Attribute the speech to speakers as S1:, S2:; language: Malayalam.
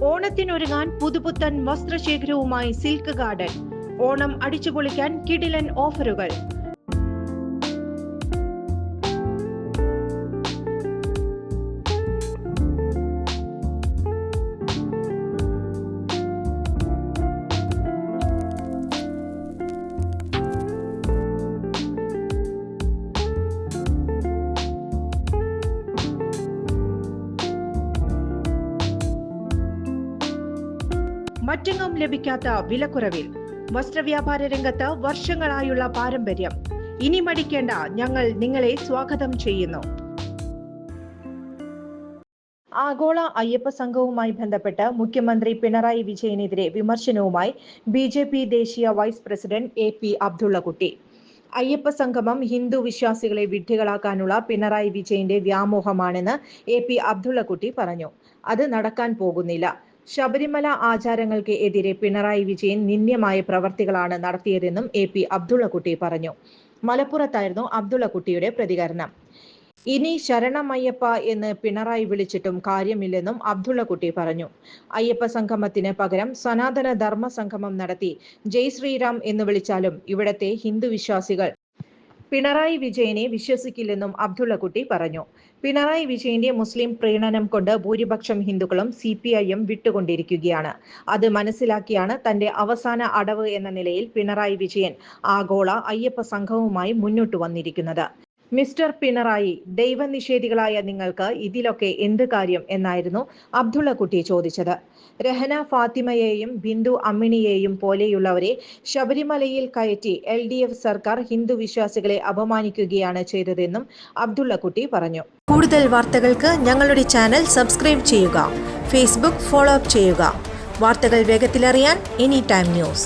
S1: ഓണത്തിനൊരുങ്ങാൻ പുതുപുത്തൻ വസ്ത്രശേഖരവുമായി സിൽക്ക് ഗാർഡൻ. ഓണം അടിച്ചുപൊളിക്കാൻ കിടിലൻ ഓഫറുകൾ. മറ്റെങ്ങും ലഭിക്കാത്ത വിലക്കുറവിൽ വസ്ത്രവ്യാപാര രംഗത്ത് വർഷങ്ങളായുള്ള പാരമ്പര്യം. ഇനി മടിക്കേണ്ട, ഞങ്ങൾ നിങ്ങളെ സ്വാഗതം ചെയ്യുന്നു. ആഗോള അയ്യപ്പ സംഘവുമായി ബന്ധപ്പെട്ട് മുഖ്യമന്ത്രി പിണറായി വിജയനെതിരെ വിമർശനവുമായി BJP ദേശീയ vice president AP Abdullakutty. Ayyappa Sangamam Hindu വിശ്വാസികളെ വിഡ്ഢികളാക്കാനുള്ള പിണറായി വിജയന്റെ വ്യാമോഹമാണെന്ന് AP അബ്ദുള്ളക്കുട്ടി പറഞ്ഞു. അത് നടക്കാൻ പോകുന്നില്ല. ശബരിമല ആചാരങ്ങൾക്ക് എതിരെ പിണറായി വിജയൻ നിന്ദ്യമായ പ്രവർത്തികളാണ് നടത്തിയതെന്നും AP അബ്ദുള്ളക്കുട്ടി പറഞ്ഞു. മലപ്പുറത്തായിരുന്നു അബ്ദുള്ളക്കുട്ടിയുടെ പ്രതികരണം. ഇനി ശരണമയ്യപ്പ എന്ന് പിണറായി വിളിച്ചിട്ടും കാര്യമില്ലെന്നും അബ്ദുള്ളക്കുട്ടി പറഞ്ഞു. അയ്യപ്പ സംഗമത്തിന് പകരം സനാതന ധർമ്മ സംഗമം നടത്തി ജയ് ശ്രീറാം എന്ന് വിളിച്ചാലും ഇവിടത്തെ ഹിന്ദു വിശ്വാസികൾ പിണറായി വിജയനെ വിശ്വസിക്കില്ലെന്നും അബ്ദുള്ളക്കുട്ടി പറഞ്ഞു. പിണറായി വിജയന്റെ മുസ്ലിം പ്രീണനം കൊണ്ട് ഭൂരിപക്ഷം ഹിന്ദുക്കളും CPIM വിട്ടുകൊണ്ടിരിക്കുകയാണ്. അത് മനസ്സിലാക്കിയാണ് തന്റെ അവസാന അടവ് എന്ന നിലയിൽ പിണറായി വിജയൻ ആഗോള അയ്യപ്പ സംഘവുമായി മുന്നോട്ട് വന്നിരിക്കുന്നത്. മിസ്റ്റർ പിണറായി, ദൈവനിഷേധികളായ നിങ്ങൾക്ക് ഇതിലൊക്കെ എന്ത് കാര്യം എന്നായിരുന്നു അബ്ദുള്ളക്കുട്ടി ചോദിച്ചത്. രഹന ഫാത്തിമയെയും ബിന്ദു അമ്മിണിയെയും പോലെയുള്ളവരെ ശബരിമലയിൽ കയറ്റി LDF സർക്കാർ ഹിന്ദു വിശ്വാസികളെ അപമാനിക്കുകയാണ് ചെയ്തതെന്നും അബ്ദുള്ളക്കുട്ടി പറഞ്ഞു. കൂടുതൽ വാർത്തകൾക്ക് ഞങ്ങളുടെ ചാനൽ സബ്സ്ക്രൈബ് ചെയ്യുക. Facebook ഫോളോ അപ്പ് ചെയ്യുക. വാർത്തകൾ വേഗത്തിലറിയാൻ Anytime News.